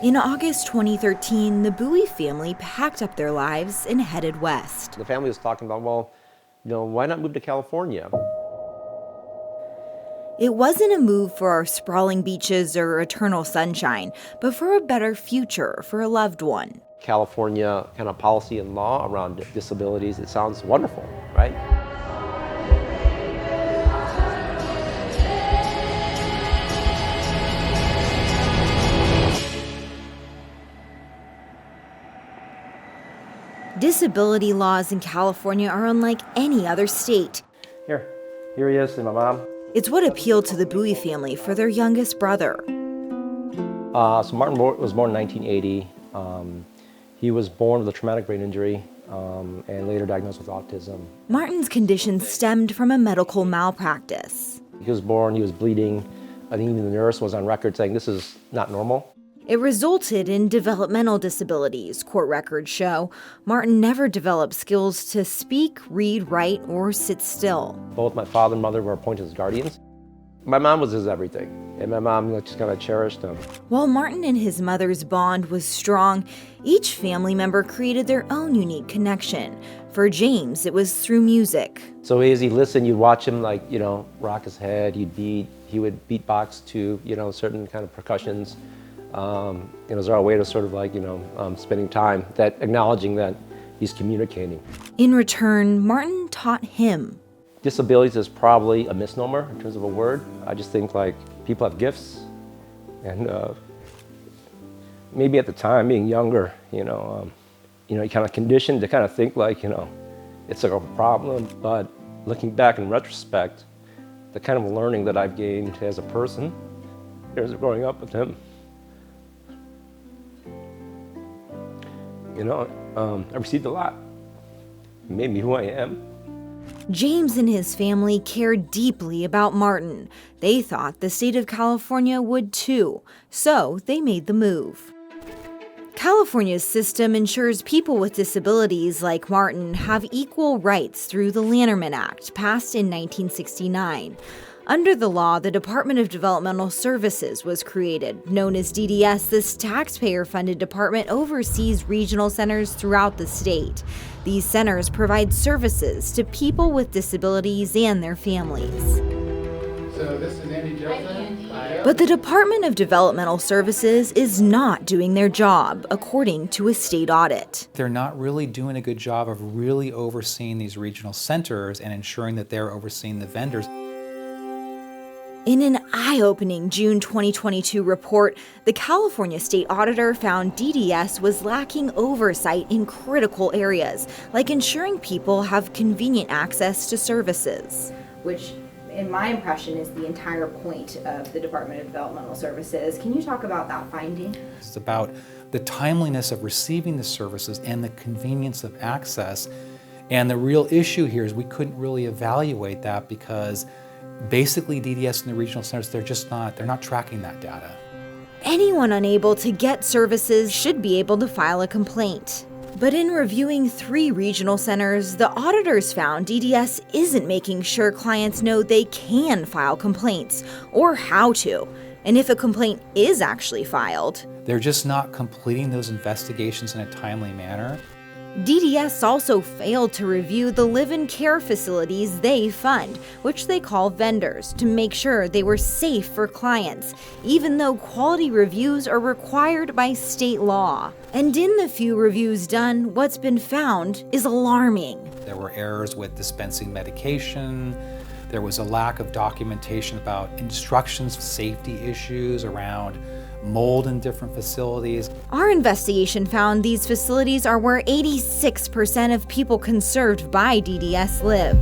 In August 2013, the Bowie family packed up their lives and headed west. The family was talking about, why not move to California? It wasn't a move for our sprawling beaches or eternal sunshine, but for a better future for a loved one. California kind of policy and law around disabilities, it sounds wonderful, right? Disability laws in California are unlike any other state. Here he is, and my mom. It's what appealed to the Bowie family for their youngest brother. So Martin was born in 1980. He was born with a traumatic brain injury and later diagnosed with autism. Martin's condition stemmed from a medical malpractice. He was born, he was bleeding. I think even the nurse was on record saying this is not normal. It resulted in developmental disabilities, court records show. Martin never developed skills to speak, read, write, or sit still. Both my father and mother were appointed as guardians. My mom was his everything, and my mom just kind of cherished him. While Martin and his mother's bond was strong, each family member created their own unique connection. For James, it was through music. So as he listened, you'd watch him rock his head, he would beatbox to, certain kind of percussions. It was our way to sort of spending time, that acknowledging that he's communicating. In return, Martin taught him. Disabilities is probably a misnomer in terms of a word. I just think people have gifts, and maybe at the time, being younger, you kind of conditioned to kind of think it's a problem. But looking back in retrospect, the kind of learning that I've gained as a person, years of growing up with him, I received a lot. It made me who I am. James and his family cared deeply about Martin. They thought the state of California would too, so they made the move. California's system ensures people with disabilities like Martin have equal rights through the Lanterman Act, passed in 1969. Under the law, the Department of Developmental Services was created. Known as DDS, this taxpayer-funded department oversees regional centers throughout the state. These centers provide services to people with disabilities and their families. So this is Andie Judson. But the Department of Developmental Services is not doing their job, according to a state audit. They're not really doing a good job of really overseeing these regional centers and ensuring that they're overseeing the vendors. In an eye-opening June 2022 report, the California State Auditor found DDS was lacking oversight in critical areas, like ensuring people have convenient access to services. Which, in my impression, is the entire point of the Department of Developmental Services. Can you talk about that finding? It's about the timeliness of receiving the services and the convenience of access. And the real issue here is we couldn't really evaluate that because basically, DDS and the regional centers, they're not tracking that data. Anyone unable to get services should be able to file a complaint. But in reviewing 3 regional centers, the auditors found DDS isn't making sure clients know they can file complaints or how to. And if a complaint is actually filed, they're just not completing those investigations in a timely manner. DDS also failed to review the live-in care facilities they fund, which they call vendors, to make sure they were safe for clients, even though quality reviews are required by state law. And in the few reviews done, what's been found is alarming. There were errors with dispensing medication. There was a lack of documentation about instructions, safety issues around mold in different facilities. Our investigation found these facilities are where 86% of people conserved by DDS live.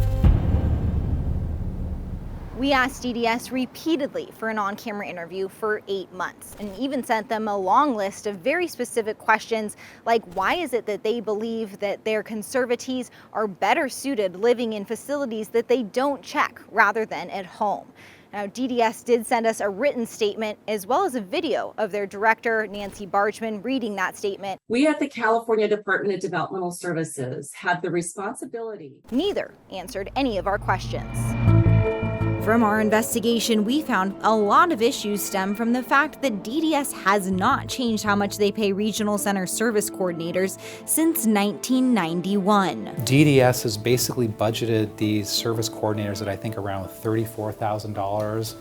We asked DDS repeatedly for an on-camera interview for 8 months and even sent them a long list of very specific questions like why is it that they believe that their conservatees are better suited living in facilities that they don't check rather than at home. Now, DDS did send us a written statement as well as a video of their director, Nancy Bargman, reading that statement. We at the California Department of Developmental Services have the responsibility. Neither answered any of our questions. From our investigation, we found a lot of issues stem from the fact that DDS has not changed how much they pay regional center service coordinators since 1991. DDS has basically budgeted these service coordinators at I think around $34,000,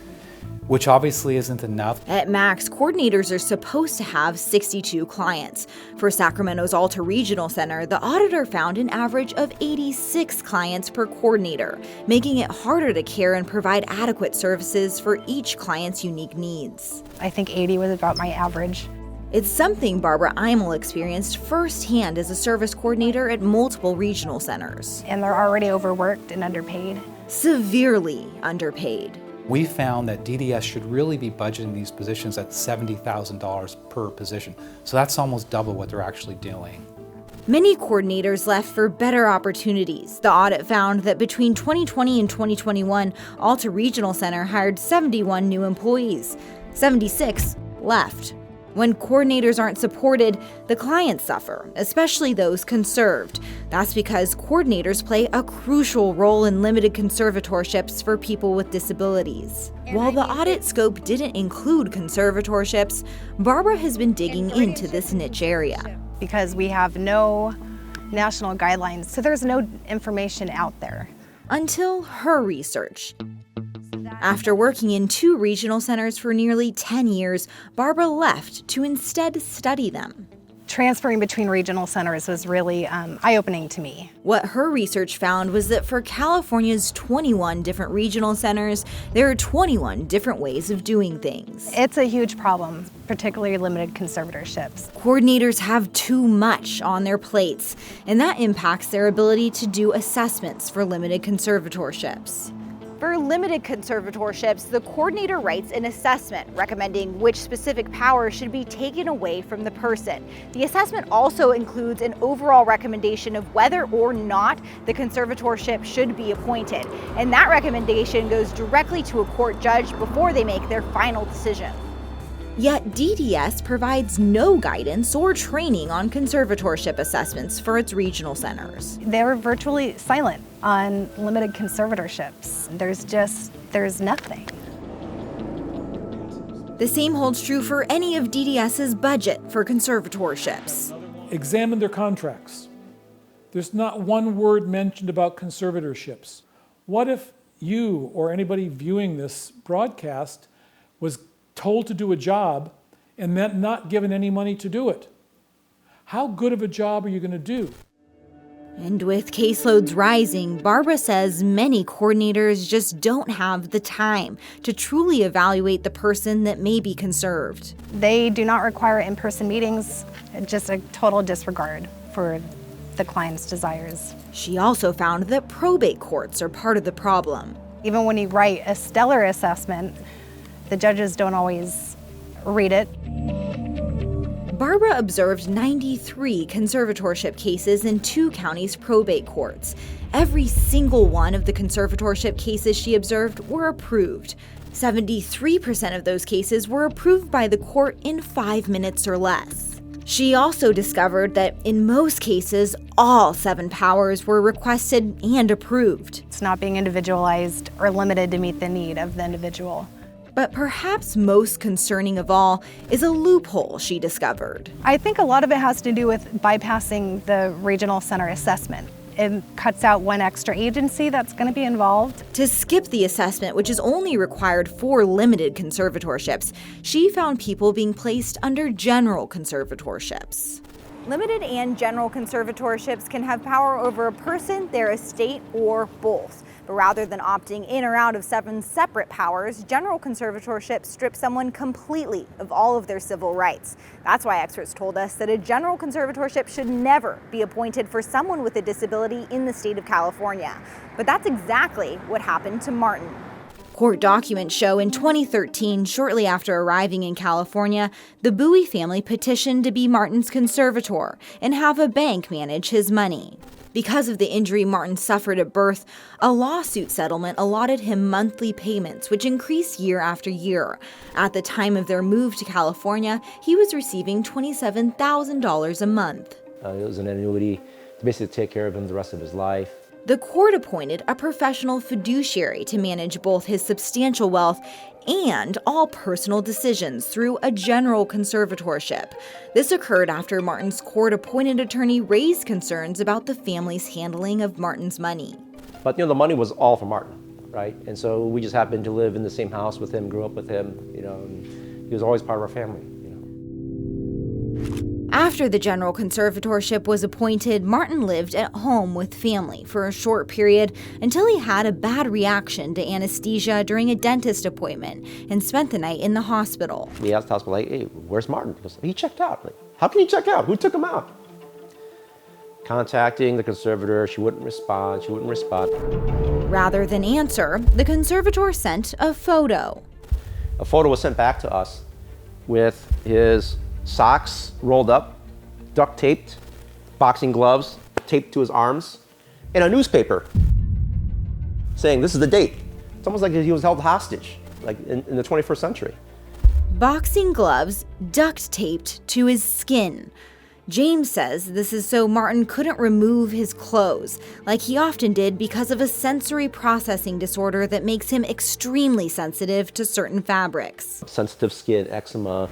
which obviously isn't enough. At max, coordinators are supposed to have 62 clients. For Sacramento's Alta Regional Center, the auditor found an average of 86 clients per coordinator, making it harder to care and provide adequate services for each client's unique needs. I think 80 was about my average. It's something Barbara Eimel experienced firsthand as a service coordinator at multiple regional centers. And they're already overworked and underpaid. Severely underpaid. We found that DDS should really be budgeting these positions at $70,000 per position. So that's almost double what they're actually doing. Many coordinators left for better opportunities. The audit found that between 2020 and 2021, Alta Regional Center hired 71 new employees. 76 left. When coordinators aren't supported, the clients suffer, especially those conserved. That's because coordinators play a crucial role in limited conservatorships for people with disabilities. While the audit scope didn't include conservatorships, Barbara has been digging into this niche area. Because we have no national guidelines, so there's no information out there. Until her research. After working in 2 regional centers for nearly 10 years, Barbara left to instead study them. Transferring between regional centers was really eye-opening to me. What her research found was that for California's 21 different regional centers, there are 21 different ways of doing things. It's a huge problem, particularly limited conservatorships. Coordinators have too much on their plates, and that impacts their ability to do assessments for limited conservatorships. For limited conservatorships, the coordinator writes an assessment recommending which specific powers should be taken away from the person. The assessment also includes an overall recommendation of whether or not the conservatorship should be appointed, and that recommendation goes directly to a court judge before they make their final decision. Yet DDS provides no guidance or training on conservatorship assessments for its regional centers. They're virtually silent on limited conservatorships. There's nothing. The same holds true for any of DDS's budget for conservatorships. Examine their contracts. There's not one word mentioned about conservatorships. What if you or anybody viewing this broadcast was told to do a job and then not given any money to do it? How good of a job are you going to do? And with caseloads rising, Barbara says many coordinators just don't have the time to truly evaluate the person that may be conserved. They do not require in-person meetings, just a total disregard for the client's desires. She also found that probate courts are part of the problem. Even when you write a stellar assessment, the judges don't always read it. Barbara observed 93 conservatorship cases in 2 counties' probate courts. Every single one of the conservatorship cases she observed were approved. 73% of those cases were approved by the court in 5 minutes or less. She also discovered that in most cases, all 7 powers were requested and approved. It's not being individualized or limited to meet the need of the individual. But perhaps most concerning of all is a loophole she discovered. I think a lot of it has to do with bypassing the regional center assessment. It cuts out one extra agency that's going to be involved. To skip the assessment, which is only required for limited conservatorships, she found people being placed under general conservatorships. Limited and general conservatorships can have power over a person, their estate, or both. But rather than opting in or out of 7 separate powers, general conservatorships strip someone completely of all of their civil rights. That's why experts told us that a general conservatorship should never be appointed for someone with a disability in the state of California. But that's exactly what happened to Martin. Court documents show in 2013, shortly after arriving in California, the Bowie family petitioned to be Martin's conservator and have a bank manage his money. Because of the injury Martin suffered at birth, a lawsuit settlement allotted him monthly payments, which increased year after year. At the time of their move to California, he was receiving $27,000 a month. It was an annuity to basically take care of him the rest of his life. The court appointed a professional fiduciary to manage both his substantial wealth and all personal decisions through a general conservatorship. This occurred after Martin's court-appointed attorney raised concerns about the family's handling of Martin's money. But the money was all for Martin, right? And so we just happened to live in the same house with him, grew up with him, and he was always part of our family. After the general conservatorship was appointed, Martin lived at home with family for a short period until he had a bad reaction to anesthesia during a dentist appointment and spent the night in the hospital. We asked the hospital, like, hey, where's Martin? He goes, he checked out. Like, how can he check out? Who took him out? Contacting the conservator, she wouldn't respond. Rather than answer, the conservator sent a photo. A photo was sent back to us with his socks rolled up, duct taped, boxing gloves taped to his arms, and a newspaper saying this is the date. It's almost like he was held hostage, like in the 21st century. Boxing gloves duct taped to his skin. James says this is so Martin couldn't remove his clothes, like he often did because of a sensory processing disorder that makes him extremely sensitive to certain fabrics. Sensitive skin, eczema.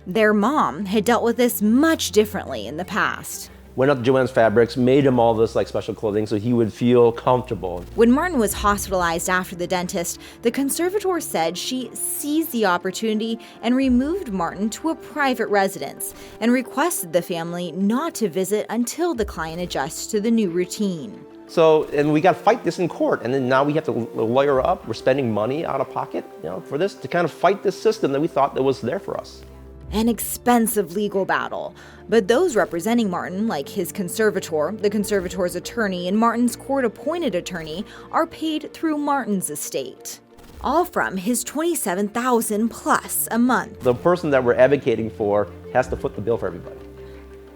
Their mom had dealt with this much differently in the past. Went up to Joann's Fabrics, made him all this like special clothing so he would feel comfortable. When Martin was hospitalized after the dentist, the conservator said she seized the opportunity and removed Martin to a private residence and requested the family not to visit until the client adjusts to the new routine. So, and we got to fight this in court, and then now we have to lawyer up. We're spending money out of pocket, for this to kind of fight this system that we thought that was there for us. An expensive legal battle. But those representing Martin, like his conservator, the conservator's attorney, and Martin's court-appointed attorney, are paid through Martin's estate. All from his $27,000 plus a month. The person that we're advocating for has to foot the bill for everybody.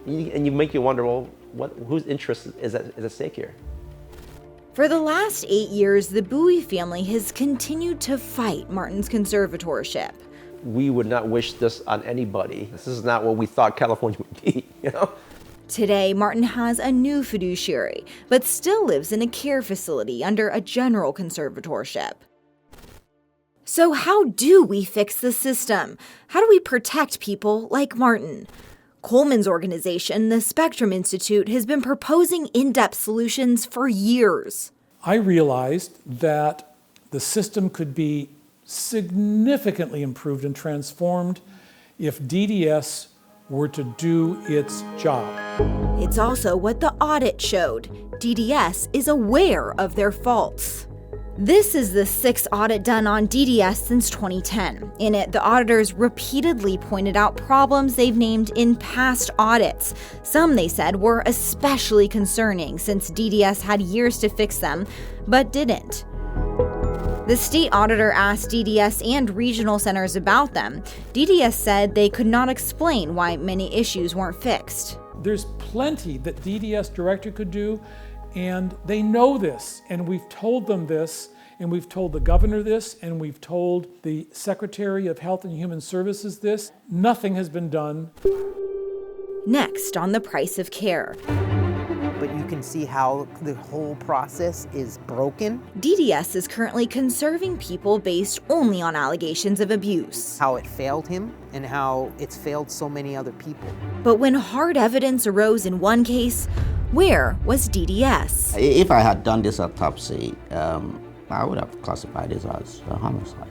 And you make you wonder, well, whose interest is at stake here? For the last 8 years, the Bowie family has continued to fight Martin's conservatorship. We would not wish this on anybody. This is not what we thought California would be, Today, Martin has a new fiduciary, but still lives in a care facility under a general conservatorship. So how do we fix the system? How do we protect people like Martin? Coleman's organization, the Spectrum Institute, has been proposing in-depth solutions for years. I realized that the system could be significantly improved and transformed if DDS were to do its job. It's also what the audit showed. DDS is aware of their faults. This is the 6th audit done on DDS since 2010. In it, the auditors repeatedly pointed out problems they've named in past audits. Some, they said, were especially concerning since DDS had years to fix them, but didn't. The state auditor asked DDS and regional centers about them. DDS said they could not explain why many issues weren't fixed. There's plenty that DDS director could do, and they know this, and we've told them this, and we've told the governor this, and we've told the Secretary of Health and Human Services this. Nothing has been done. Next on the price of care. But you can see how the whole process is broken. DDS is currently conserving people based only on allegations of abuse. How it failed him and how it's failed so many other people. But when hard evidence arose in one case, where was DDS? If I had done this autopsy, I would have classified this as a homicide.